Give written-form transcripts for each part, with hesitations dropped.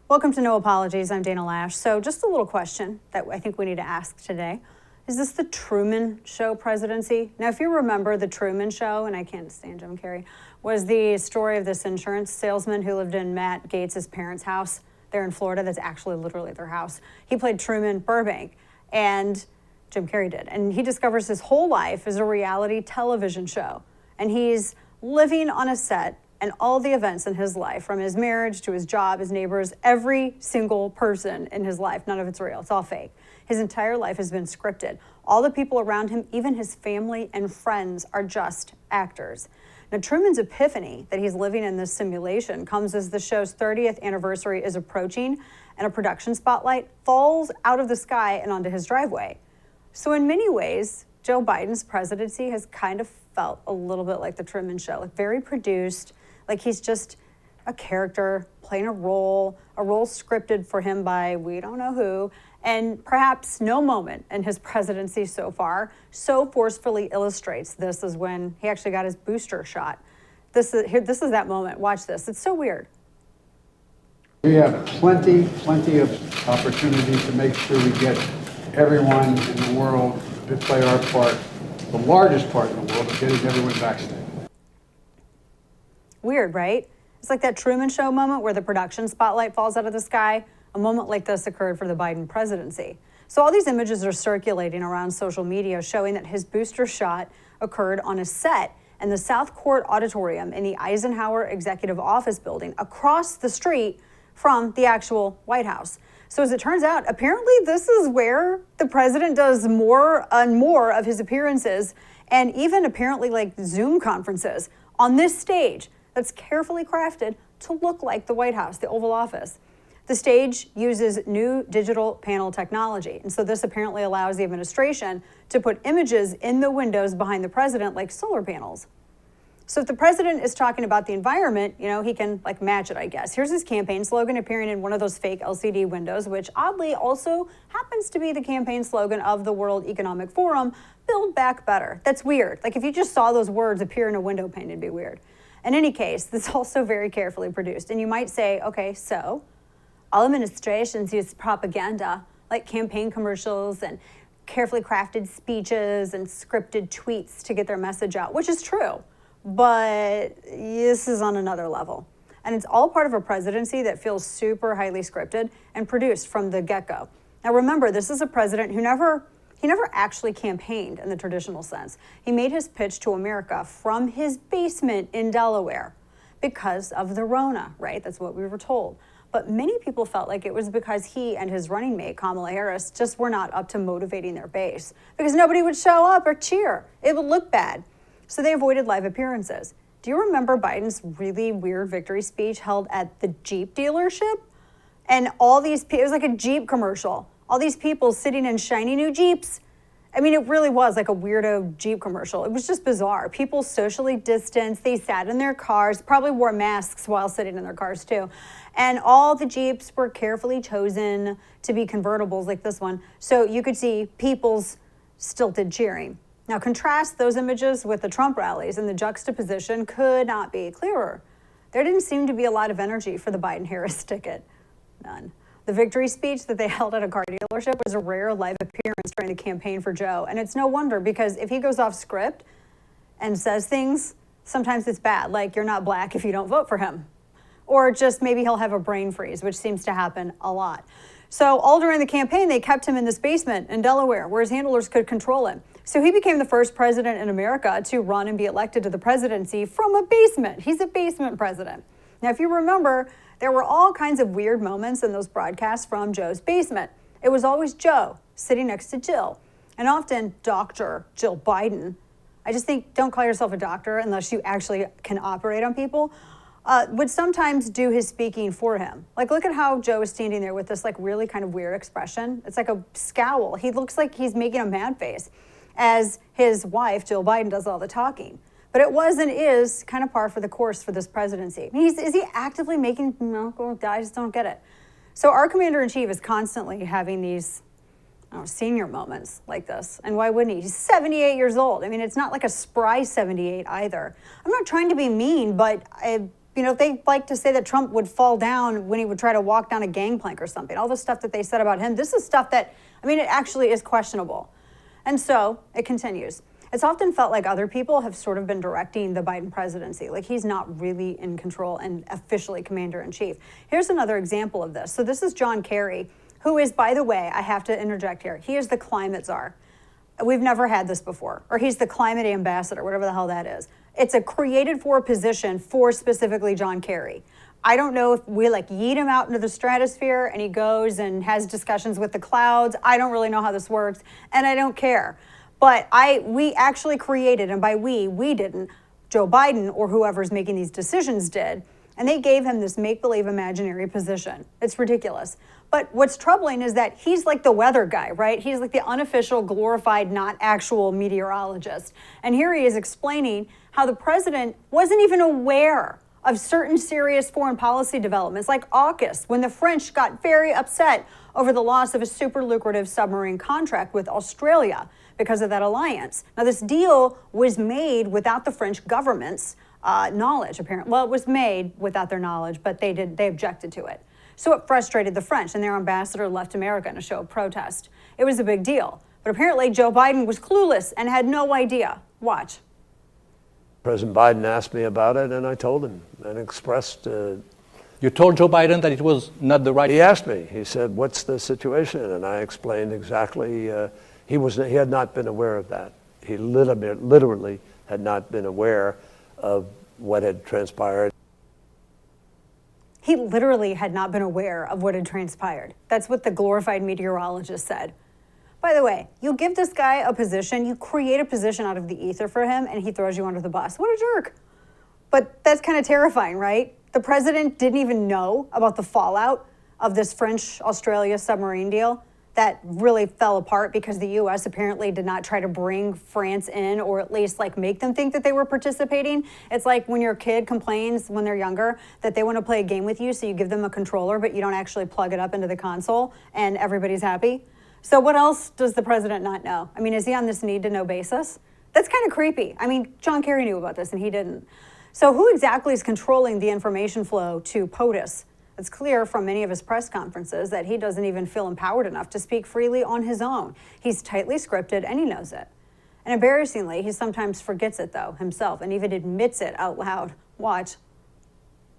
Welcome to No Apologies. I'm Dana Lash. So just a little question that I think we need to ask today. Is this the Truman Show presidency? Now, if you remember the Truman Show, and I can't stand Jim Carrey, was the story of this insurance salesman who lived in Matt Gaetz' parents' house there in Florida. That's actually literally their house. He played Truman Burbank, and Jim Carrey did. And he discovers his whole life is a reality television show. And he's living on a set, and all the events in his life, from his marriage to his job, his neighbors, every single person in his life, none of it's real, it's all fake. His entire life has been scripted. All the people around him, even his family and friends, are just actors. Now, Truman's epiphany that he's living in this simulation comes as the show's 30th anniversary is approaching, and a production spotlight falls out of the sky and onto his driveway. So in many ways, Joe Biden's presidency has kind of felt a little bit like the Truman Show, like very produced, like he's just a character playing a role scripted for him by we don't know who, and perhaps no moment in his presidency so far so forcefully illustrates this as when he actually got his booster shot. This is that moment. Watch this. It's so weird. We have plenty of opportunities to make sure we get everyone in the world to play our part, the largest part in the world of getting everyone vaccinated. Weird, right? It's like that Truman Show moment where the production spotlight falls out of the sky. A moment like this occurred for the Biden presidency. So all these images are circulating around social media showing that his booster shot occurred on a set in the South Court Auditorium in the Eisenhower Executive Office building across the street from the actual White House. So as it turns out, apparently this is where the president does more and more of his appearances, and even apparently like Zoom conferences on this stage that's carefully crafted to look like the White House, the Oval Office. The stage uses new digital panel technology, and so this apparently allows the administration to put images in the windows behind the president like solar panels. So if the president is talking about the environment, you know, he can like match it, I guess. Here's his campaign slogan appearing in one of those fake LCD windows, which oddly also happens to be the campaign slogan of the World Economic Forum, Build Back Better. That's weird. Like if you just saw those words appear in a window pane, it'd be weird. In any case, this is also very carefully produced. And you might say, okay, so all administrations use propaganda, like campaign commercials and carefully crafted speeches and scripted tweets to get their message out, which is true. But this is on another level. And it's all part of a presidency that feels super highly scripted and produced from the get-go. Now remember, this is a president who never actually campaigned in the traditional sense. He made his pitch to America from his basement in Delaware because of the Rona, right? That's what we were told. But many people felt like it was because he and his running mate, Kamala Harris, just were not up to motivating their base because nobody would show up or cheer. It would look bad. So they avoided live appearances. Do you remember Biden's really weird victory speech held at the Jeep dealership? And all these people, it was like a Jeep commercial. All these people sitting in shiny new Jeeps. I mean, it really was like a weirdo Jeep commercial. It was just bizarre. People socially distanced. They sat in their cars, probably wore masks while sitting in their cars too. And all the Jeeps were carefully chosen to be convertibles like this one. So you could see people's stilted cheering. Now contrast those images with the Trump rallies, and the juxtaposition could not be clearer. There didn't seem to be a lot of energy for the Biden-Harris ticket. None. The victory speech that they held at a car dealership was a rare live appearance during the campaign for Joe. And it's no wonder, because if he goes off script and says things, sometimes it's bad, like you're not black if you don't vote for him. Or just maybe he'll have a brain freeze, which seems to happen a lot. So all during the campaign, they kept him in this basement in Delaware where his handlers could control him. So he became the first president in America to run and be elected to the presidency from a basement. He's a basement president. Now, if you remember, there were all kinds of weird moments in those broadcasts from Joe's basement. It was always Joe sitting next to Jill, and often Dr. Jill Biden. I just think, don't call yourself a doctor unless you actually can operate on people. Would sometimes do his speaking for him. Like, look at how Joe is standing there with this like really kind of weird expression. It's like a scowl. He looks like he's making a mad face as his wife, Jill Biden, does all the talking. But it was and is kind of par for the course for this presidency. Is he actively making, no, I just don't get it. So our commander-in-chief is constantly having these senior moments like this. And why wouldn't he? He's 78 years old. I mean, it's not like a spry 78 either. I'm not trying to be mean, but You know, they like to say that Trump would fall down when he would try to walk down a gangplank or something. All the stuff that they said about him, this is stuff that, I mean, it actually is questionable. And so it continues. It's often felt like other people have sort of been directing the Biden presidency, like he's not really in control and officially commander-in-chief. Here's another example of this. So this is John Kerry, who is, by the way, I have to interject here, he is the climate czar. We've never had this before, or he's the climate ambassador, whatever the hell that is. It's a created for position for specifically John Kerry. I don't know if we like yeet him out into the stratosphere and he goes and has discussions with the clouds. I don't really know how this works, and I don't care. But we actually created, and by we didn't, Joe Biden or whoever's making these decisions did, and they gave him this make-believe imaginary position. It's ridiculous. But what's troubling is that he's like the weather guy, right? He's like the unofficial, glorified, not actual meteorologist. And here he is explaining how the president wasn't even aware of certain serious foreign policy developments like AUKUS, when the French got very upset over the loss of a super lucrative submarine contract with Australia because of that alliance. Now, this deal was made without the French government's knowledge, apparently. Well, it was made without their knowledge, but they objected to it. So it frustrated the French, and their ambassador left America in a show of protest. It was a big deal. But apparently, Joe Biden was clueless and had no idea. Watch. President Biden asked me about it, and I told him and expressed. You told Joe Biden that it was not the right. He asked me. He said, "What's the situation?" And I explained exactly. He had not been aware of that. He literally had not been aware of what had transpired. He literally had not been aware of what had transpired. That's what the glorified meteorologist said. By the way, you give this guy a position, you create a position out of the ether for him, and he throws you under the bus. What a jerk. But that's kind of terrifying, right? The president didn't even know about the fallout of this French-Australia submarine deal that really fell apart because the U.S. apparently did not try to bring France in, or at least like make them think that they were participating. It's like when your kid complains when they're younger that they want to play a game with you, so you give them a controller, but you don't actually plug it up into the console, and everybody's happy. So what else does the president not know? I mean, is he on this need-to-know basis? That's kind of creepy. I mean, John Kerry knew about this, and he didn't. So who exactly is controlling the information flow to POTUS? It's clear from many of his press conferences that he doesn't even feel empowered enough to speak freely on his own. He's tightly scripted, and he knows it. And embarrassingly, he sometimes forgets it, though, himself, and even admits it out loud. Watch.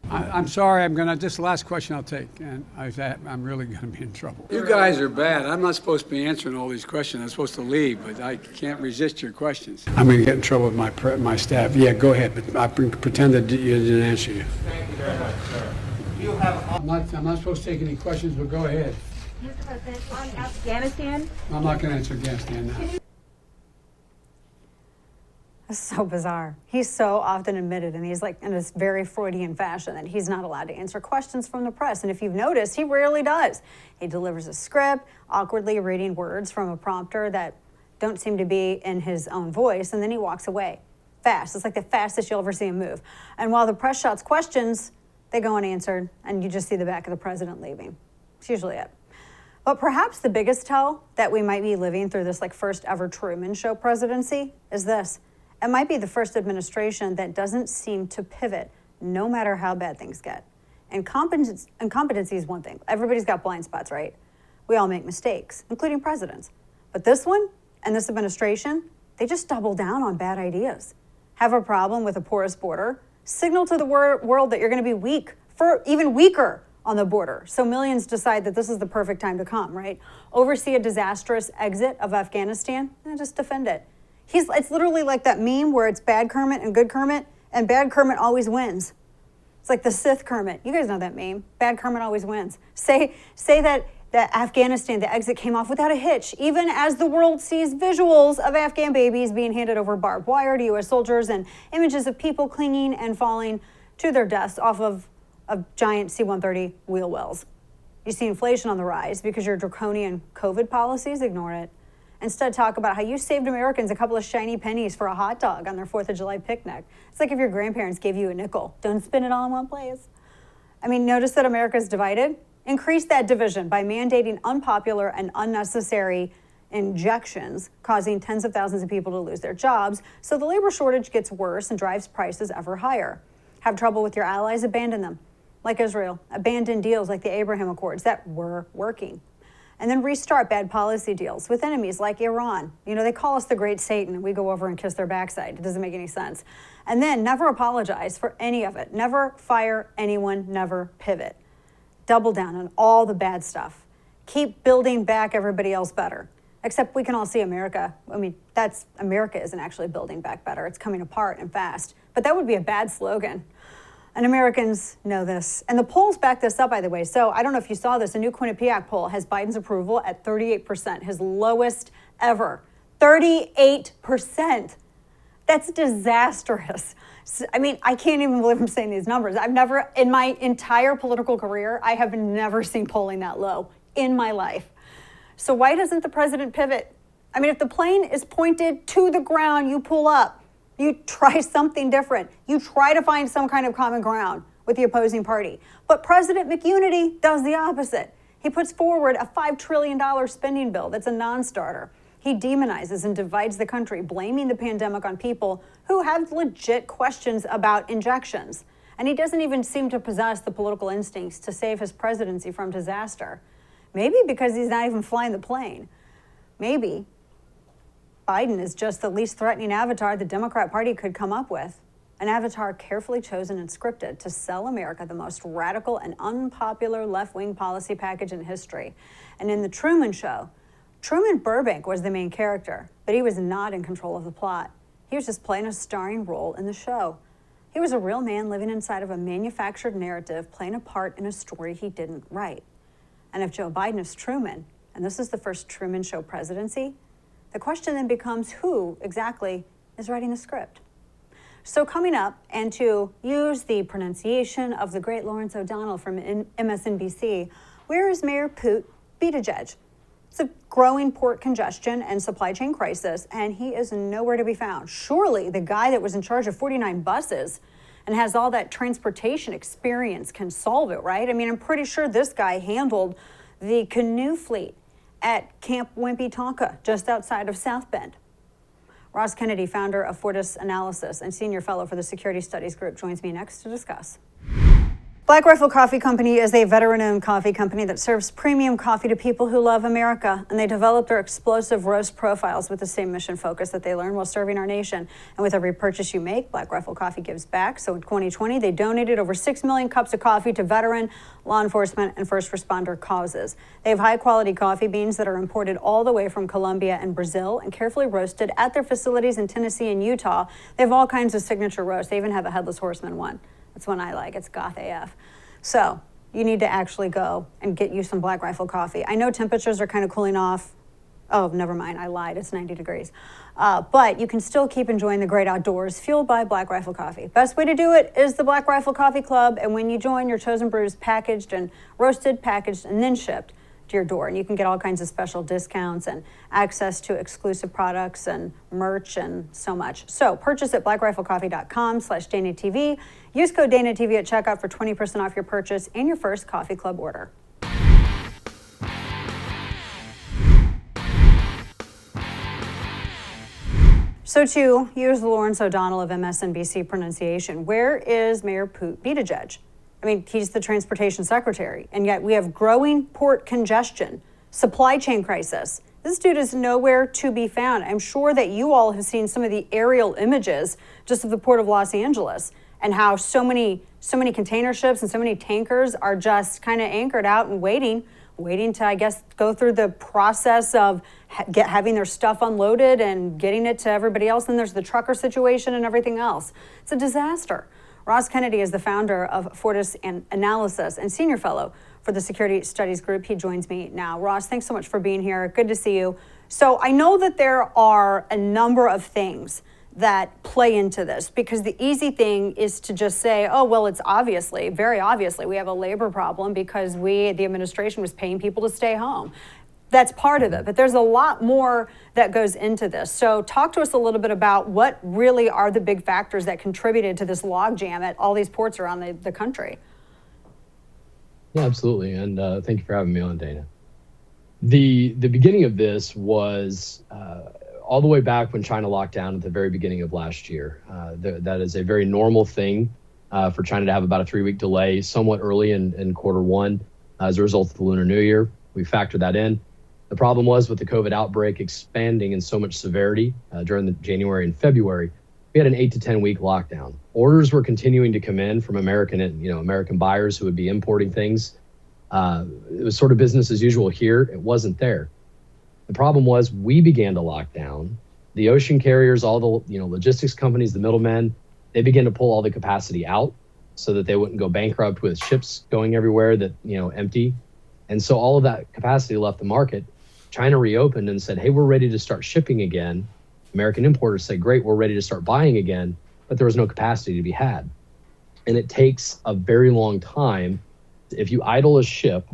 I'm sorry, this is the llast question I'll take, and I'm really gonna be in trouble. You guys are bad. I'm not supposed to be answering all these questions. I'm supposed to leave, but I can't resist your questions. I'm gonna get in trouble with my staff. Yeah, go ahead, but I pretend that you didn't answer you. Thank you very much, sir. You have. I'm not supposed to take any questions, but go ahead. Mr. President, on Afghanistan. I'm not gonna answer Afghanistan now. It's so bizarre. He's so often admitted, and he's like in this very Freudian fashion, that he's not allowed to answer questions from the press. And if you've noticed, he rarely does. He delivers a script, awkwardly reading words from a prompter that don't seem to be in his own voice, and then he walks away fast. It's like the fastest you'll ever see him move. And while the press shouts questions, they go unanswered, and you just see the back of the president leaving. It's usually it. But perhaps the biggest tell that we might be living through this like first ever Truman Show presidency is this. It might be the first administration that doesn't seem to pivot no matter how bad things get. Incompetency is one thing. Everybody's got blind spots, right? We all make mistakes, including presidents. But this one and this administration, they just double down on bad ideas. Have a problem with a porous border, signal to the world that you're going to be weak, for even weaker on the border. So millions decide that this is the perfect time to come, right? Oversee a disastrous exit of Afghanistan and just defend it. It's literally like that meme where it's bad Kermit and good Kermit, and bad Kermit always wins. It's like the Sith Kermit. You guys know that meme. Bad Kermit always wins. Say that Afghanistan, the exit came off without a hitch, even as the world sees visuals of Afghan babies being handed over barbed wire to U.S. soldiers and images of people clinging and falling to their deaths off of giant C-130 wheel wells. You see inflation on the rise because your draconian COVID policies ignore it. Instead, talk about how you saved Americans a couple of shiny pennies for a hot dog on their 4th of July picnic. It's like if your grandparents gave you a nickel. Don't spend it all in one place. I mean, notice that America's divided? Increase that division by mandating unpopular and unnecessary injections, causing tens of thousands of people to lose their jobs, so the labor shortage gets worse and drives prices ever higher. Have trouble with your allies? Abandon them, like Israel. Abandon deals like the Abraham Accords that were working. And then restart bad policy deals with enemies like Iran. You know, they call us the great Satan and we go over and kiss their backside. It doesn't make any sense. And then never apologize for any of it. Never fire anyone, never pivot. Double down on all the bad stuff. Keep building back everybody else better. Except we can all see America. I mean, America isn't actually building back better. It's coming apart and fast. But that would be a bad slogan. And Americans know this. And the polls back this up, by the way. So I don't know if you saw this. A new Quinnipiac poll has Biden's approval at 38%, his lowest ever. 38%. That's disastrous. I mean, I can't even believe I'm saying these numbers. I've never, in my entire political career, I have never seen polling that low in my life. So why doesn't the president pivot? I mean, if the plane is pointed to the ground, you pull up. You try something different. You try to find some kind of common ground with the opposing party. But President McUnity does the opposite. He puts forward a $5 trillion spending bill that's a non-starter. He demonizes and divides the country, blaming the pandemic on people who have legit questions about injections. And he doesn't even seem to possess the political instincts to save his presidency from disaster. Maybe because he's not even flying the plane. Maybe Biden is just the least threatening avatar the Democrat Party could come up with. An avatar carefully chosen and scripted to sell America the most radical and unpopular left-wing policy package in history. And in the Truman Show, Truman Burbank was the main character, but he was not in control of the plot. He was just playing a starring role in the show. He was a real man living inside of a manufactured narrative, playing a part in a story he didn't write. And if Joe Biden is Truman, and this is the first Truman Show presidency, the question then becomes who exactly is writing the script. So coming up, and to use the pronunciation of the great Lawrence O'Donnell from MSNBC, where is Mayor Pete Buttigieg? It's a growing port congestion and supply chain crisis, and he is nowhere to be found. Surely the guy that was in charge of 49 buses and has all that transportation experience can solve it, right? I mean, I'm pretty sure this guy handled the canoe fleet at Camp Wimpy Tonka, just outside of South Bend. Ross Kennedy, founder of Fortis Analysis and senior fellow for the Security Studies Group, joins me next to discuss. Black Rifle Coffee Company is a veteran-owned coffee company that serves premium coffee to people who love America, and they developed their explosive roast profiles with the same mission focus that they learned while serving our nation. And with every purchase you make, Black Rifle Coffee gives back. So in 2020, they donated over 6 million cups of coffee to veteran, law enforcement, and first responder causes. They have high-quality coffee beans that are imported all the way from Colombia and Brazil and carefully roasted at their facilities in Tennessee and Utah. They have all kinds of signature roasts. They even have a Headless Horseman one. That's one I like. It's Goth AF. So you need to actually go and get you some Black Rifle coffee. I know temperatures are kind of cooling off. Oh, never mind. I lied. It's 90 degrees. But you can still keep enjoying the great outdoors fueled by Black Rifle coffee. Best way to do it is the Black Rifle Coffee Club. And when you join, your chosen brews packaged and roasted, packaged, and then shipped to your door. And you can get all kinds of special discounts and access to exclusive products and merch and so much. So purchase at blackriflecoffee.com/DanaTV. Use code DanaTV at checkout for 20% off your purchase and your first coffee club order. So to use the Lawrence O'Donnell of MSNBC pronunciation, where is Mayor Pete Buttigieg? I mean, he's the transportation secretary, and yet we have growing port congestion, supply chain crisis. This dude is nowhere to be found. I'm sure that you all have seen some of the aerial images just of the port of Los Angeles and how so many container ships and so many tankers are just kind of anchored out and waiting to, I guess, go through the process of having their stuff unloaded and getting it to everybody else. Then there's the trucker situation and everything else. It's a disaster. Ross Kennedy is the founder of Fortis Analysis and senior fellow for the Security Studies Group. He joins me now. Ross, thanks so much for being here. Good to see you. So I know that there are a number of things that play into this, because the easy thing is to just say, oh, well, it's obviously, very obviously, we have a labor problem because the administration was paying people to stay home. That's part of it, but there's a lot more that goes into this. So talk to us a little bit about what really are the big factors that contributed to this logjam at all these ports around the country. Yeah, absolutely. And thank you for having me on, Dana. The beginning of this was all the way back when China locked down at the very beginning of last year. That is a very normal thing for China to have about a 3-week delay somewhat early in quarter one as a result of the Lunar New Year. We factored that in. The problem was with the COVID outbreak expanding in so much severity during the January and February, we had an 8 to 10 week lockdown. Orders were continuing to come in from American buyers who would be importing things. It was sort of business as usual here. It wasn't there. The problem was we began to lock down. The ocean carriers, all the logistics companies, the middlemen, they began to pull all the capacity out so that they wouldn't go bankrupt with ships going everywhere that empty. And so all of that capacity left the market. China reopened and said, hey, we're ready to start shipping again. American importers said, great, we're ready to start buying again, but there was no capacity to be had. And it takes a very long time. If you idle a ship,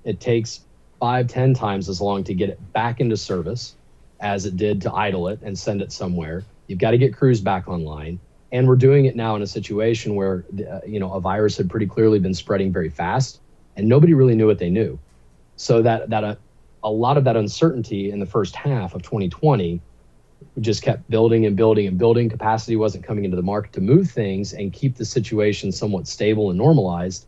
it takes 5-10 times as long to get it back into service as it did to idle it and send it somewhere. You've got to get crews back online. And we're doing it now in a situation where, a virus had pretty clearly been spreading very fast and nobody really knew what they knew. So that a lot of that uncertainty in the first half of 2020 just kept building and building and building. Capacity wasn't coming into the market to move things and keep the situation somewhat stable and normalized.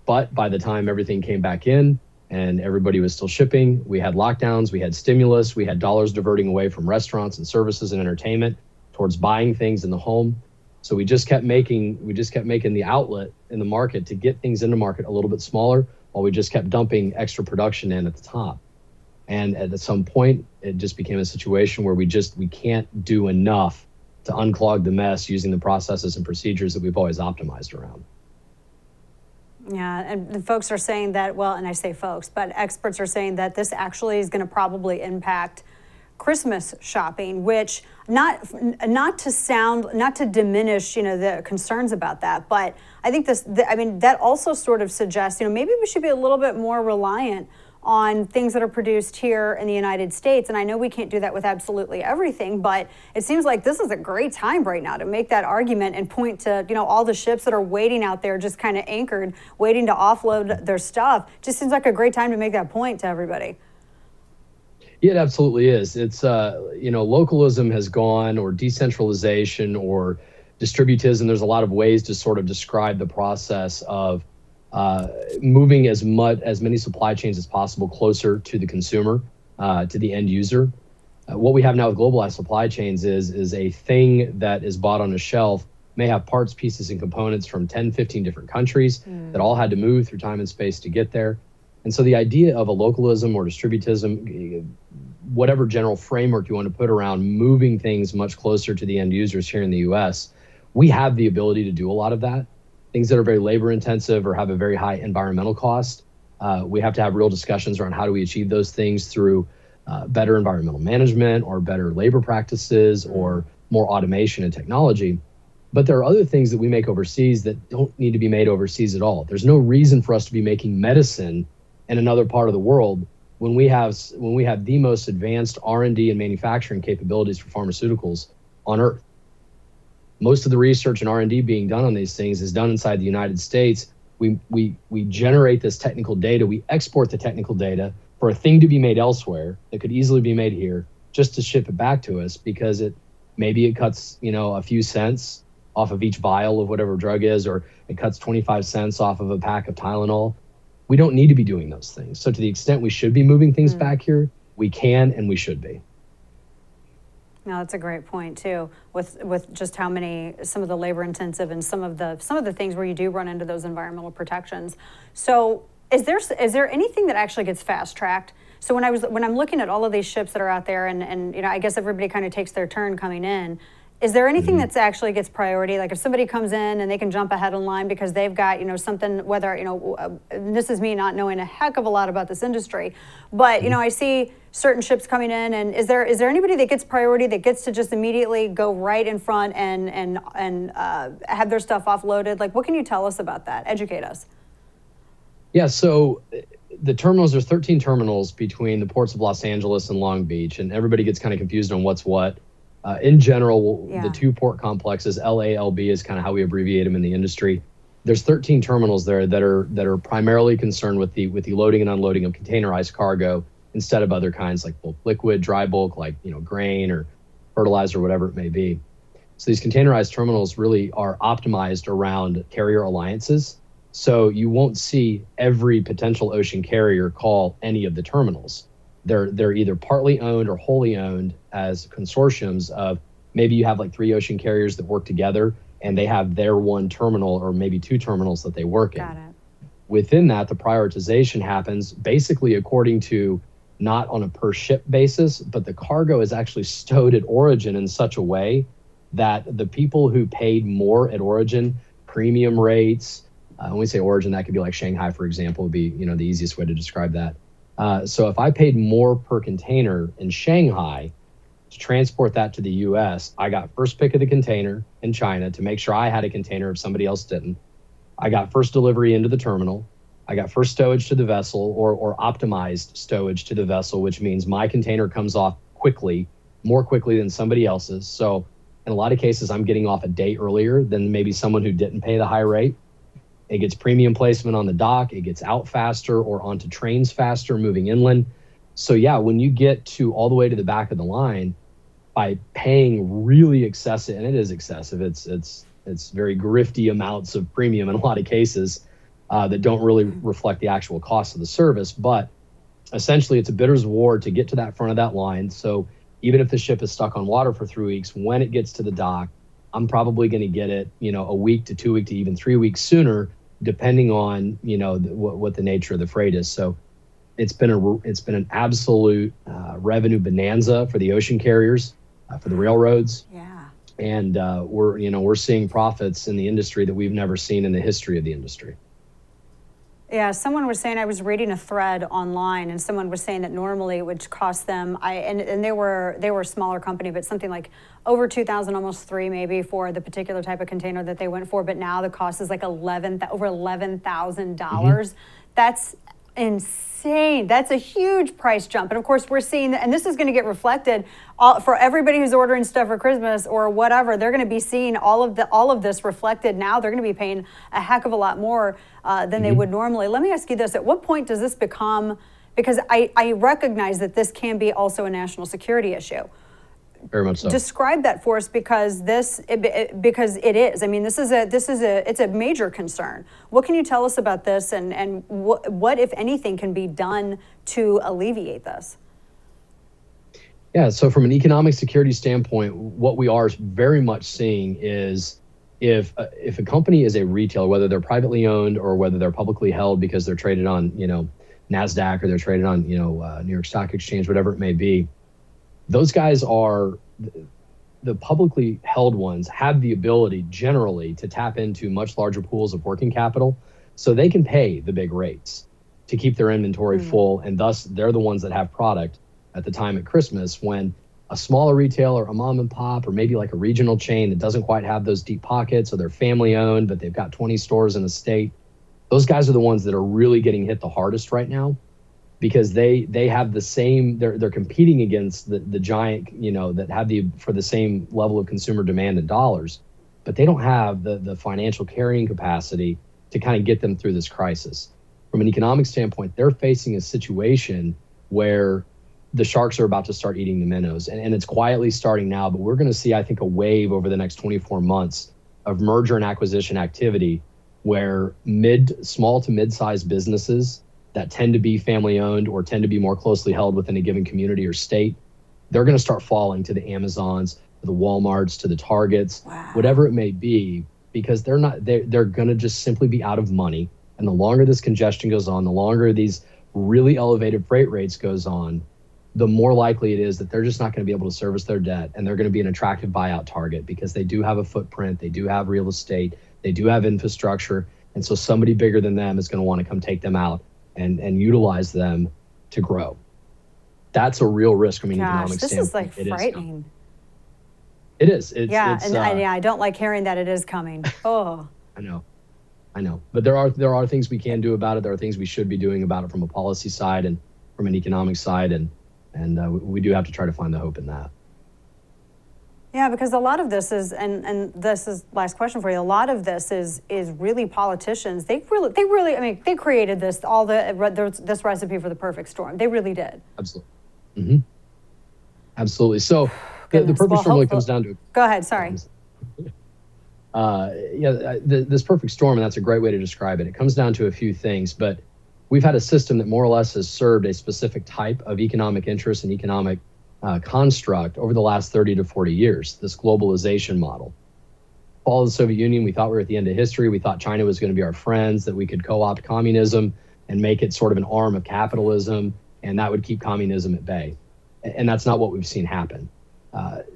But by the time everything came back in and everybody was still shipping, we had lockdowns, we had stimulus, we had dollars diverting away from restaurants and services and entertainment towards buying things in the home. So we just kept making the outlet in the market to get things into market a little bit smaller, while we just kept dumping extra production in at the top. And at some point, it just became a situation where we can't do enough to unclog the mess using the processes and procedures that we've always optimized around. Yeah, and the folks are saying that, well, and I say folks, but experts are saying that this actually is going to probably impact Christmas shopping, which not to diminish, the concerns about that, but I think that also sort of suggests, maybe we should be a little bit more reliant on things that are produced here in the United States. And I know we can't do that with absolutely everything, but it seems like this is a great time right now to make that argument and point to, all the ships that are waiting out there, just kind of anchored, waiting to offload their stuff. Just seems like a great time to make that point to everybody. Yeah, it absolutely is. It's, localism has gone, or decentralization, or distributism. There's a lot of ways to sort of describe the process of moving as many supply chains as possible closer to the consumer, to the end user. What we have now with globalized supply chains is a thing that is bought on a shelf may have parts, pieces, and components from 10, 15 different countries that all had to move through time and space to get there. And so the idea of a localism or distributism, whatever general framework you want to put around moving things much closer to the end users here in the US, we have the ability to do a lot of that. Things that are very labor intensive or have a very high environmental cost. We have to have real discussions around how do we achieve those things through better environmental management or better labor practices or more automation and technology. But there are other things that we make overseas that don't need to be made overseas at all. There's no reason for us to be making medicine in another part of the world when we have the most advanced R&D and manufacturing capabilities for pharmaceuticals on Earth. Most of the research and R&D being done on these things is done inside the United States. We generate this technical data. We export the technical data for a thing to be made elsewhere that could easily be made here, just to ship it back to us because it cuts a few cents off of each vial of whatever drug is, or it cuts 25 cents off of a pack of Tylenol. We don't need to be doing those things. So to the extent we should be moving things back here, we can and we should be. No, that's a great point too, with just how some of the labor intensive and some of the things where you do run into those environmental protections. So is there anything that actually gets fast tracked? So when I'm looking at all of these ships that are out there and I guess everybody kind of takes their turn coming in, is there anything that's actually gets priority? Like if somebody comes in and they can jump ahead in line because they've got, something, whether, this is me not knowing a heck of a lot about this industry, but, I see certain ships coming in, and is there anybody that gets priority that gets to just immediately go right in front and have their stuff offloaded? Like, what can you tell us about that? Educate us. Yeah, so the terminals, there's 13 terminals between the ports of Los Angeles and Long Beach, and everybody gets kind of confused on what's what. In general, the two port complexes, LALB is kind of how we abbreviate them in the industry. There's 13 terminals there that are primarily concerned with the loading and unloading of containerized cargo instead of other kinds like bulk liquid, dry bulk like grain or fertilizer, whatever it may be. So these containerized terminals really are optimized around carrier alliances. So you won't see every potential ocean carrier call any of the terminals. They're either partly owned or wholly owned as consortiums of, maybe you have like 3 ocean carriers that work together and they have their one terminal or maybe 2 terminals that they work in. Got it. Within that, the prioritization happens basically according to, not on a per ship basis, but the cargo is actually stowed at origin in such a way that the people who paid more at origin, premium rates, when we say origin, that could be like Shanghai, for example, would be, the easiest way to describe that. So if I paid more per container in Shanghai to transport that to the US, I got first pick of the container in China to make sure I had a container if somebody else didn't. I got first delivery into the terminal. I got first stowage to the vessel, or optimized stowage to the vessel, which means my container comes off quickly, more quickly than somebody else's. So in a lot of cases, I'm getting off a day earlier than maybe someone who didn't pay the high rate. It gets premium placement on the dock. It gets out faster or onto trains faster, moving inland. So yeah, when you get to all the way to the back of the line, by paying really excessive, and it is excessive, it's very grifty amounts of premium in a lot of cases that don't really reflect the actual cost of the service. But essentially, it's a bidder's war to get to that front of that line. So even if the ship is stuck on water for 3 weeks, when it gets to the dock, I'm probably going to get it, a week to 2 weeks to even 3 weeks sooner, depending on what the nature of the freight is. So it's been an absolute revenue bonanza for the ocean carriers, for the railroads. Yeah. And we're seeing profits in the industry that we've never seen in the history of the industry. Yeah, someone was saying, I was reading a thread online, and someone was saying that normally it would cost them, and they were a smaller company, but something like over 2,000, almost 3 maybe, for the particular type of container that they went for. But now the cost is like over $11,000. That's insane. That's a huge price jump. And of course, we're seeing that, and this is going to get reflected for everybody who's ordering stuff for Christmas or whatever. They're going to be seeing all of this reflected now. They're going to be paying a heck of a lot more than they would normally. Let me ask you this: at what point does this become? Because I recognize that this can be also a national security issue. Very much so. Describe that for us, because because it is. I mean, it's a major concern. What can you tell us about this, and what if anything can be done to alleviate this? Yeah, so from an economic security standpoint, what we are very much seeing is if a company is a retailer, whether they're privately owned or whether they're publicly held because they're traded on NASDAQ or they're traded on New York Stock Exchange, whatever it may be. Those guys are, the publicly held ones have the ability generally to tap into much larger pools of working capital, so they can pay the big rates to keep their inventory full, and thus they're the ones that have product at the time at Christmas, when a smaller retailer, a mom and pop, or maybe like a regional chain that doesn't quite have those deep pockets, or they're family owned but they've got 20 stores in a state, those guys are the ones that are really getting hit the hardest right now, because they have the same, they're competing against the giant, that have for the same level of consumer demand in dollars, but they don't have the financial carrying capacity to kind of get them through this crisis. From an economic standpoint, they're facing a situation where the sharks are about to start eating the minnows, and it's quietly starting now, but we're going to see, I think, a wave over the next 24 months of merger and acquisition activity where small to mid-sized businesses that tend to be family owned or tend to be more closely held within a given community or state, they're going to start falling to the Amazons, to the Walmarts, to the Targets, whatever it may be, because they're going to just simply be out of money. And the longer this congestion goes on, the longer these really elevated freight rates goes on, the more likely it is that they're just not going to be able to service their debt, and they're going to be an attractive buyout target because they do have a footprint, they do have real estate, they do have infrastructure, and so somebody bigger than them is going to want to come take them out and utilize them to grow. That's a real risk from an economic standpoint. This is like frightening. It is. I don't like hearing that it is coming. Oh. I know. But there are things we can do about it. There are things we should be doing about it from a policy side and from an economic side, and we do have to try to find the hope in that. Yeah, because a lot of this is, and this is last question for you. A lot of this is really politicians. They really. I mean, they created this this recipe for the perfect storm. They really did. Absolutely. Absolutely. So the perfect storm really comes down to. Go ahead. Sorry. This perfect storm, and that's a great way to describe it. It comes down to a few things, but we've had a system that more or less has served a specific type of economic interest and economic construct over the last 30 to 40 years, this globalization model. Fall of the Soviet Union, we thought we were at the end of history. We thought China was going to be our friends, that we could co-opt communism and make it sort of an arm of capitalism, and that would keep communism at bay. And that's not what we've seen happen.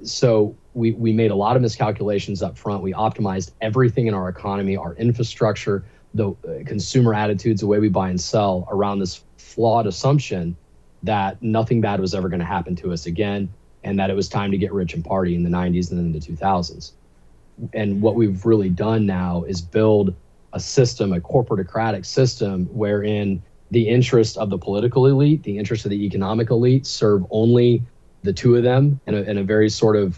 So we made a lot of miscalculations up front. We optimized everything in our economy, our infrastructure, the consumer attitudes, the way we buy and sell, around this flawed assumption that nothing bad was ever going to happen to us again, and that it was time to get rich and party in the 90s and then the 2000s. And what we've really done now is build a system, a corporatocratic system, wherein the interest of the political elite, the interest of the economic elite serve only the two of them in a very sort of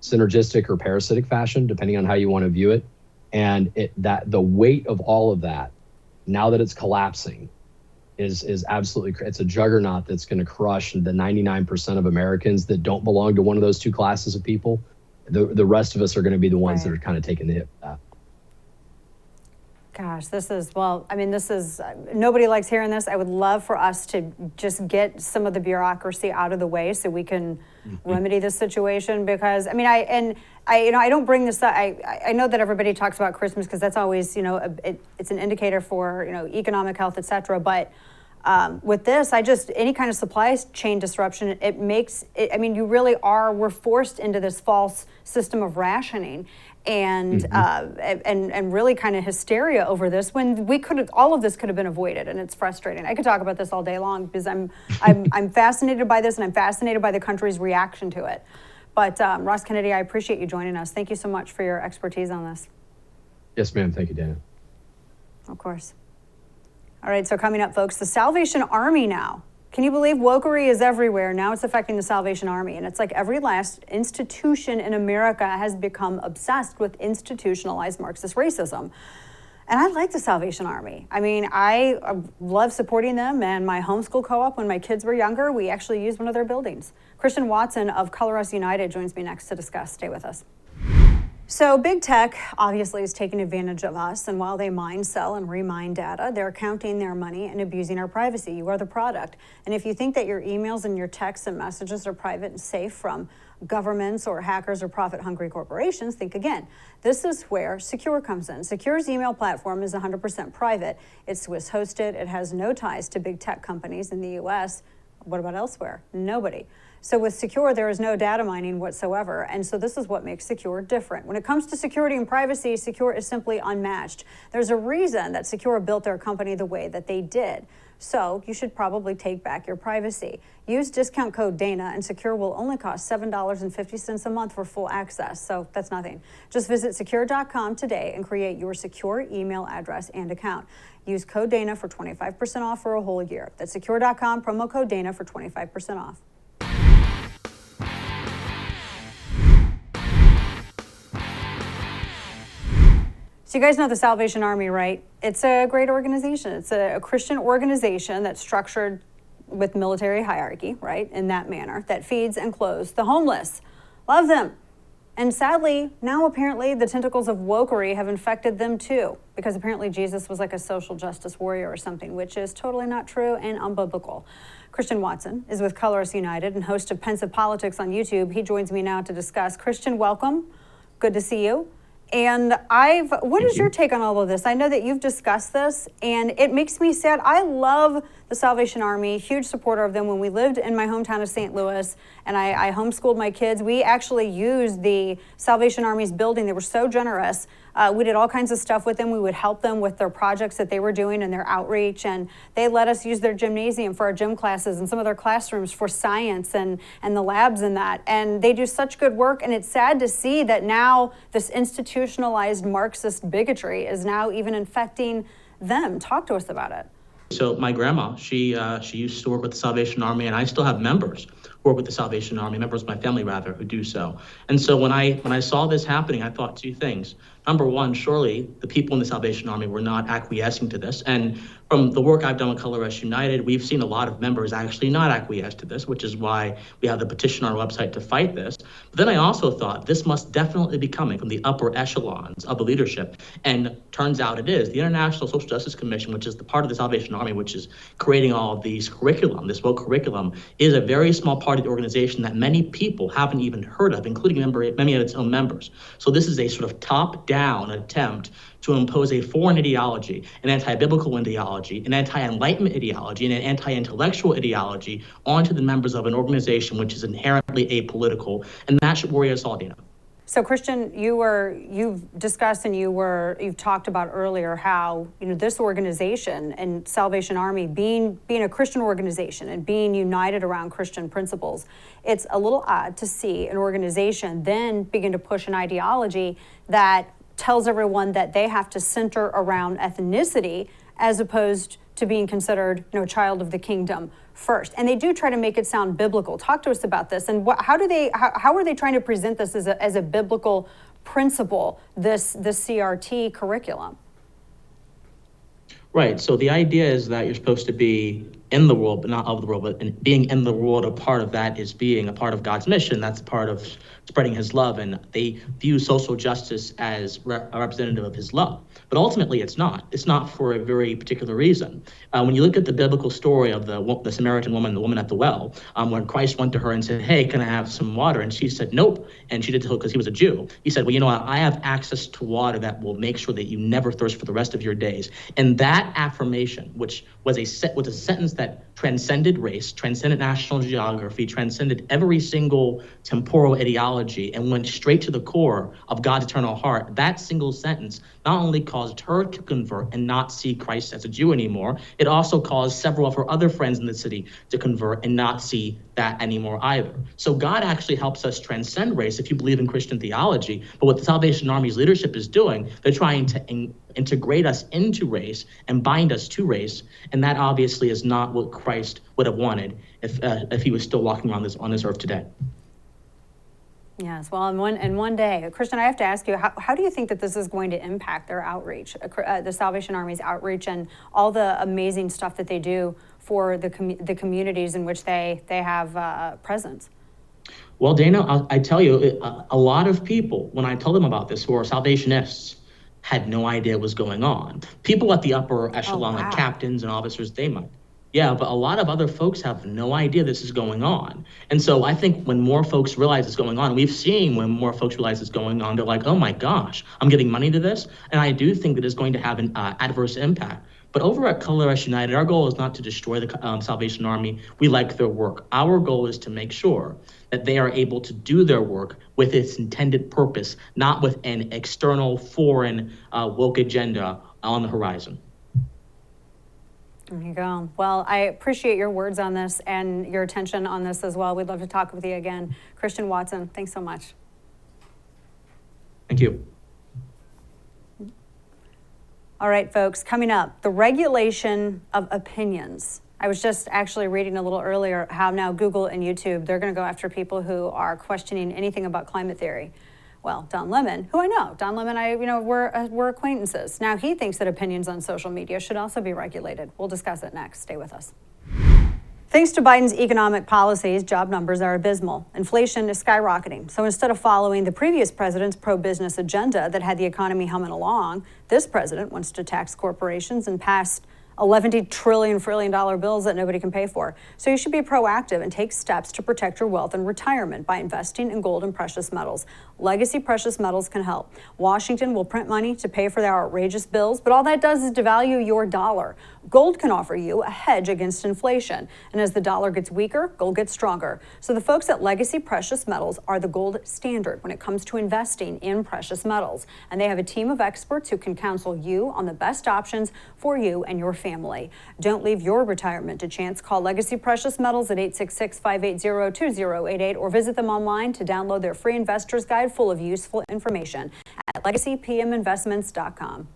synergistic or parasitic fashion, depending on how you want to view it. And that the weight of all of that, now that it's collapsing, is absolutely, it's a juggernaut that's going to crush the 99% of Americans that don't belong to one of those two classes of people. The rest of us are going to be the ones that are kind of taking the hit for that. Gosh, nobody likes hearing this. I would love for us to just get some of the bureaucracy out of the way so we can remedy this situation, because I don't bring this up. I know that everybody talks about Christmas because that's always, it's an indicator for, economic health, et cetera. But with this, any kind of supply chain disruption, we're forced into this false system of rationing and really kind of hysteria over this, when all of this could have been avoided, and it's frustrating. I could talk about this all day long because I'm fascinated by this, and I'm fascinated by the country's reaction to it. But Ross Kennedy, I appreciate you joining us. Thank you so much for your expertise on this. Yes, ma'am. Thank you, Dana. Of course. All right, so coming up, folks, the Salvation Army now. Can you believe wokery is everywhere? Now it's affecting the Salvation Army, and it's like every last institution in America has become obsessed with institutionalized Marxist racism. And I like the Salvation Army. I love supporting them, and my homeschool co-op, when my kids were younger, we actually used one of their buildings. Christian Watson of Color Us United joins me next to discuss. Stay with us. So big tech obviously is taking advantage of us, and while they mine, sell, and remine data, they're counting their money and abusing our privacy. You are the product. And if you think that your emails and your texts and messages are private and safe from governments or hackers or profit-hungry corporations, think again. This is where Secure comes in. Secure's email platform is 100% private. It's Swiss-hosted. It has no ties to big tech companies in the U.S. What about elsewhere? Nobody. So with Secure, there is no data mining whatsoever. And so this is what makes Secure different. When it comes to security and privacy, Secure is simply unmatched. There's a reason that Secure built their company the way that they did. So you should probably take back your privacy. Use discount code Dana, and Secure will only cost $7.50 a month for full access. So that's nothing. Just visit secure.com today and create your secure email address and account. Use code Dana for 25% off for a whole year. That's secure.com, promo code Dana for 25% off. So you guys know the Salvation Army, right? It's a great organization. It's a Christian organization that's structured with military hierarchy, right? In that manner, that feeds and clothes the homeless. Love them. And sadly, now apparently the tentacles of wokery have infected them too, because apparently Jesus was like a social justice warrior or something, which is totally not true and unbiblical. Christian Watson is with Color Us United and host of Pensive Politics on YouTube. He joins me now to discuss. Christian, welcome. Good to see you. And what is your take on all of this? I know that you've discussed this, and it makes me sad. I love the Salvation Army, huge supporter of them. When we lived in my hometown of St. Louis, and I homeschooled my kids, we actually used the Salvation Army's building. They were so generous. We did all kinds of stuff with them. We would help them with their projects that they were doing and their outreach, and they let us use their gymnasium for our gym classes and some of their classrooms for science and the labs and that. And they do such good work, and it's sad to see that now this institutionalized Marxist bigotry is now even infecting them. Talk to us about it. So my grandma, she used to work with the Salvation Army, and I still have members who work with the Salvation Army, members of my family rather, who do so. And so when I saw this happening, I thought two things. Number one, surely the people in the Salvation Army were not acquiescing to this. And from the work I've done with Color Rush United, we've seen a lot of members actually not acquiesce to this, which is why we have the petition on our website to fight this. But then I also thought this must definitely be coming from the upper echelons of the leadership. And turns out it is. The International Social Justice Commission, which is the part of the Salvation Army, which is creating all of these curriculum, this woke curriculum, is a very small part of the organization that many people haven't even heard of, including many of its own members. So this is a sort of top-down attempt to impose a foreign ideology, an anti-biblical ideology, an anti-enlightenment ideology, and an anti-intellectual ideology onto the members of an organization which is inherently apolitical, and that should worry us all, Dana. So Christian, you've discussed and you've talked about earlier how, this organization and Salvation Army being a Christian organization and being united around Christian principles, it's a little odd to see an organization then begin to push an ideology that tells everyone that they have to center around ethnicity as opposed to being considered, a child of the kingdom first. And they do try to make it sound biblical. Talk to us about this. And how are they trying to present this as a biblical principle, this CRT curriculum? Right. So the idea is that you're supposed to be in the world, but not of the world. But being in the world, a part of that is being a part of God's mission. That's a part of spreading his love. And they view social justice as a representative of his love. But ultimately, it's not. It's not for a very particular reason. When you look at the biblical story of the Samaritan woman, the woman at the well, when Christ went to her and said, "Hey, can I have some water?" And she said, "Nope." And she did so because he was a Jew. He said, "Well, I have access to water that will make sure that you never thirst for the rest of your days." And that affirmation, which was a sentence that transcended race, transcended national geography, transcended every single temporal ideology, and went straight to the core of God's eternal heart, that single sentence not only caused her to convert and not see Christ as a Jew anymore, it also caused several of her other friends in the city to convert and not see that anymore either. So God actually helps us transcend race if you believe in Christian theology. But what the Salvation Army's leadership is doing, they're trying to integrate us into race and bind us to race. And that obviously is not what Christ would have wanted if he was still walking around on this earth today. Yes, well, in one day, Christian, I have to ask you, how do you think that this is going to impact their outreach, the Salvation Army's outreach, and all the amazing stuff that they do for the communities in which they have presence? Well, Dana, I tell you, a lot of people, when I told them about this, who are Salvationists, had no idea what was going on. People at the upper echelon, like captains and officers, they might. Yeah, but a lot of other folks have no idea this is going on. And so I think when more folks realize it's going on, we've seen when more folks realize it's going on, they're like, oh my gosh, I'm getting money to this. And I do think that it's going to have an adverse impact. But over at Color Rush United, our goal is not to destroy the Salvation Army. We like their work. Our goal is to make sure that they are able to do their work with its intended purpose, not with an external foreign woke agenda on the horizon. There you go. Well, I appreciate your words on this and your attention on this as well. We'd love to talk with you again. Christian Watson, thanks so much. Thank you. All right, folks, coming up, the regulation of opinions. I was just actually reading a little earlier how now Google and YouTube, they're going to go after people who are questioning anything about climate theory. Well, Don Lemon, who I know, Don Lemon, we're acquaintances. Now he thinks that opinions on social media should also be regulated. We'll discuss it next. Stay with us. Thanks to Biden's economic policies, job numbers are abysmal. Inflation is skyrocketing. So instead of following the previous president's pro-business agenda that had the economy humming along, this president wants to tax corporations and pass $11 trillion bills that nobody can pay for. So you should be proactive and take steps to protect your wealth and retirement by investing in gold and precious metals. Legacy Precious Metals can help. Washington will print money to pay for their outrageous bills, but all that does is devalue your dollar. Gold can offer you a hedge against inflation. And as the dollar gets weaker, gold gets stronger. So the folks at Legacy Precious Metals are the gold standard when it comes to investing in precious metals. And they have a team of experts who can counsel you on the best options for you and your family. Don't leave your retirement to chance. Call Legacy Precious Metals at 866-580-2088 or visit them online to download their free investor's guide full of useful information at legacypminvestments.com.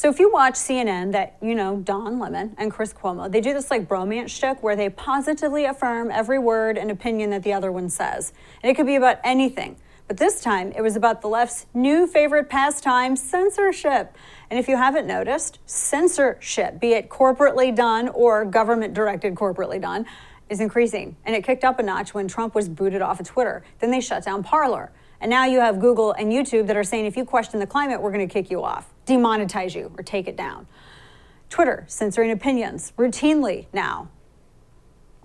So if you watch CNN, that you know Don Lemon and Chris Cuomo, they do this like bromance shtick where they positively affirm every word and opinion that the other one says. And it could be about anything. But this time, it was about the left's new favorite pastime, censorship. And if you haven't noticed, censorship, be it corporately done or government-directed corporately done, is increasing. And it kicked up a notch when Trump was booted off of Twitter. Then they shut down Parler. And now you have Google and YouTube that are saying, if you question the climate, we're going to kick you off, demonetize you, or take it down. Twitter censoring opinions routinely now,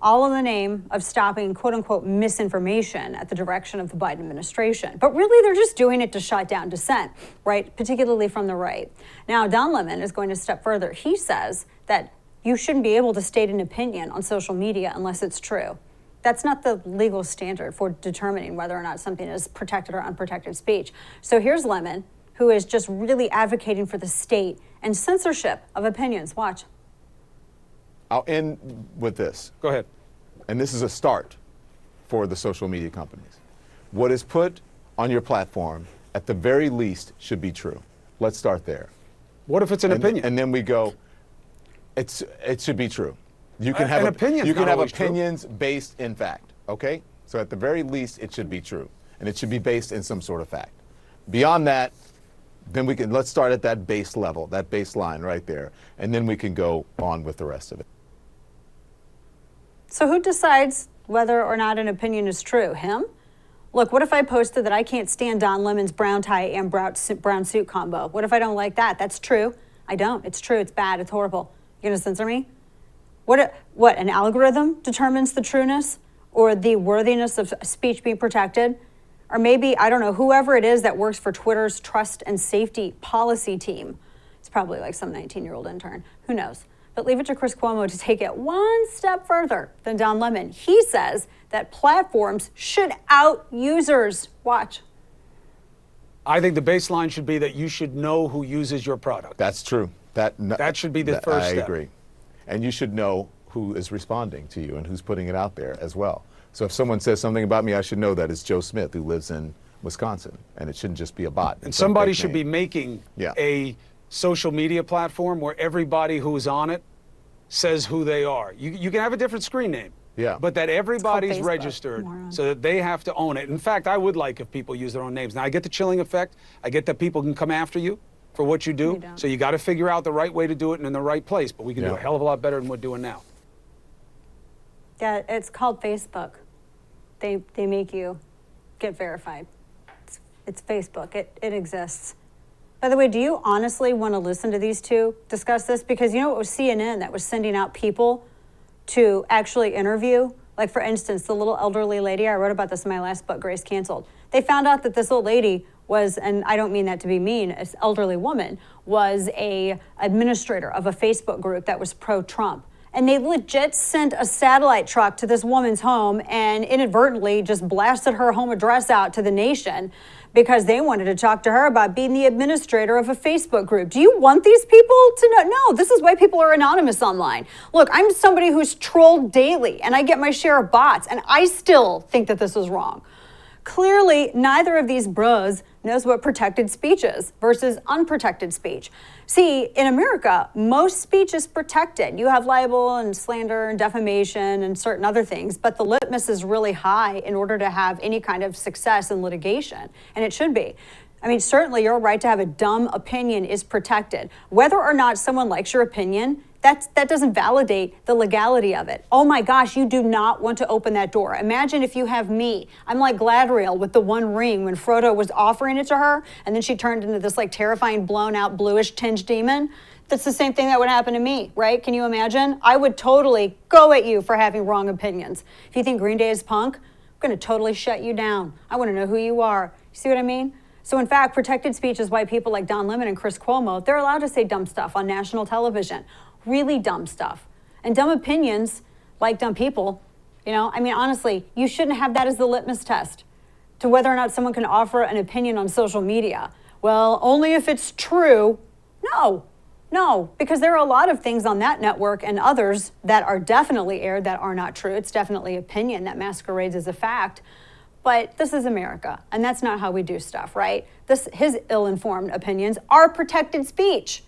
all in the name of stopping quote-unquote misinformation at the direction of the Biden administration. But really, they're just doing it to shut down dissent, right? Particularly from the right. Now, Don Lemon is going a step further. He says that you shouldn't be able to state an opinion on social media unless it's true. That's not the legal standard for determining whether or not something is protected or unprotected speech. So here's Lemon, who is just really advocating for the state and censorship of opinions. Watch. I'll end with this. Go ahead. And this is a start for the social media companies. What is put on your platform, at the very least, should be true. Let's start there. What if it's an opinion? And then we go, it should be true. You can have opinions based in fact, okay? So at the very least, it should be true. And it should be based in some sort of fact. Beyond that, then let's start at that base level, that baseline right there. And then we can go on with the rest of it. So who decides whether or not an opinion is true? Him? Look, what if I posted that I can't stand Don Lemon's brown tie and brown suit combo? What if I don't like that? That's true. I don't. It's true. It's bad. It's horrible. You're going to censor me? What, an algorithm determines the trueness or the worthiness of speech being protected? Or maybe, I don't know, whoever it is that works for Twitter's trust and safety policy team. It's probably like some 19-year-old intern. Who knows? But leave it to Chris Cuomo to take it one step further than Don Lemon. He says that platforms should out users. Watch. I think the baseline should be that you should know who uses your product. That's true. That should be the first step. I agree. And you should know who is responding to you and who's putting it out there as well. So if someone says something about me, I should know that it's Joe Smith who lives in Wisconsin, and it shouldn't just be a bot. And somebody should be making a social media platform where everybody who's on it says who they are. You can have a different screen name, but that everybody's registered so that they have to own it. In fact, I would like if people use their own names. Now, I get the chilling effect. I get that people can come after you for what you do. So you got to figure out the right way to do it and in the right place. But we can do a hell of a lot better than we're doing now. Yeah, it's called Facebook. They make you get verified. It's Facebook. It exists. By the way, do you honestly want to listen to these two discuss this? Because you know it was CNN that was sending out people to actually interview. Like, for instance, the little elderly lady, I wrote about this in my last book, Grace Canceled. They found out that this old lady was, and I don't mean that to be mean, this elderly woman was a administrator of a Facebook group that was pro-Trump. And they legit sent a satellite truck to this woman's home and inadvertently just blasted her home address out to the nation because they wanted to talk to her about being the administrator of a Facebook group. Do you want these people to know? No, this is why people are anonymous online. Look, I'm somebody who's trolled daily and I get my share of bots and I still think that this is wrong. Clearly, neither of these bros knows what protected speech is versus unprotected speech. See, in America, most speech is protected. You have libel and slander and defamation and certain other things, but the litmus is really high in order to have any kind of success in litigation, and it should be. I mean, certainly your right to have a dumb opinion is protected. Whether or not someone likes your opinion, that doesn't validate the legality of it. Oh my gosh, you do not want to open that door. Imagine if you have me. I'm like Gladriel with the one ring when Frodo was offering it to her, and then she turned into this like terrifying, blown out, bluish tinged demon. That's the same thing that would happen to me, right? Can you imagine? I would totally go at you for having wrong opinions. If you think Green Day is punk, I'm gonna totally shut you down. I wanna know who you are. You see what I mean? So in fact, protected speech is why people like Don Lemon and Chris Cuomo, they're allowed to say dumb stuff on national television. Really dumb stuff. And dumb opinions, like dumb people, you know, I mean, honestly, you shouldn't have that as the litmus test to whether or not someone can offer an opinion on social media. Well, only if it's true. No, because there are a lot of things on that network and others that are definitely aired that are not true. It's definitely opinion that masquerades as a fact. But this is America, and that's not how we do stuff, right? His ill-informed opinions are protected speech.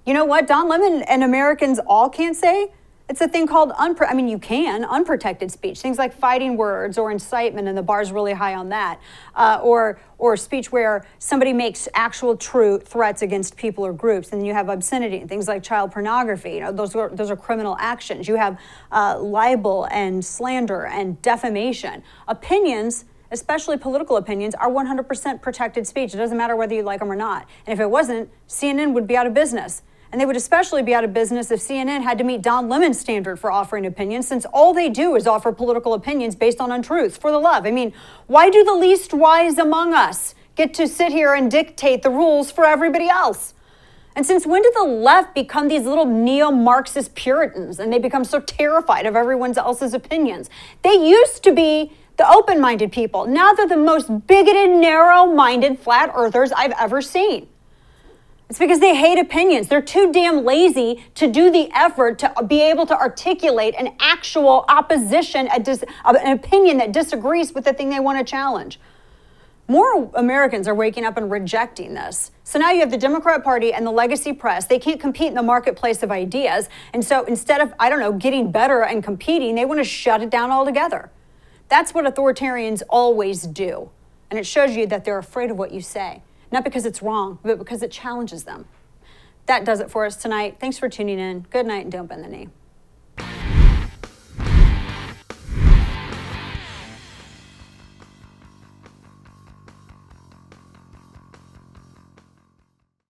You know what Don Lemon and Americans all can't say? It's a thing called, you can, unprotected speech. Things like fighting words or incitement, and the bar's really high on that. Or speech where somebody makes actual true threats against people or groups. And you have obscenity and things like child pornography. You know, those are criminal actions. You have libel and slander and defamation. Opinions, especially political opinions, are 100% protected speech. It doesn't matter whether you like them or not. And if it wasn't, CNN would be out of business. And they would especially be out of business if CNN had to meet Don Lemon's standard for offering opinions, since all they do is offer political opinions based on untruths. For the love. I mean, why do the least wise among us get to sit here and dictate the rules for everybody else? And since when did the left become these little neo-Marxist Puritans and they become so terrified of everyone else's opinions? They used to be the open-minded people. Now they're the most bigoted, narrow-minded flat earthers I've ever seen. It's because they hate opinions. They're too damn lazy to do the effort to be able to articulate an actual opposition, an opinion that disagrees with the thing they want to challenge. More Americans are waking up and rejecting this. So now you have the Democrat Party and the legacy press. They can't compete in the marketplace of ideas. And so instead of, getting better and competing, they want to shut it down altogether. That's what authoritarians always do. And it shows you that they're afraid of what you say. Not because it's wrong, but because it challenges them. That does it for us tonight. Thanks for tuning in. Good night and don't bend the knee.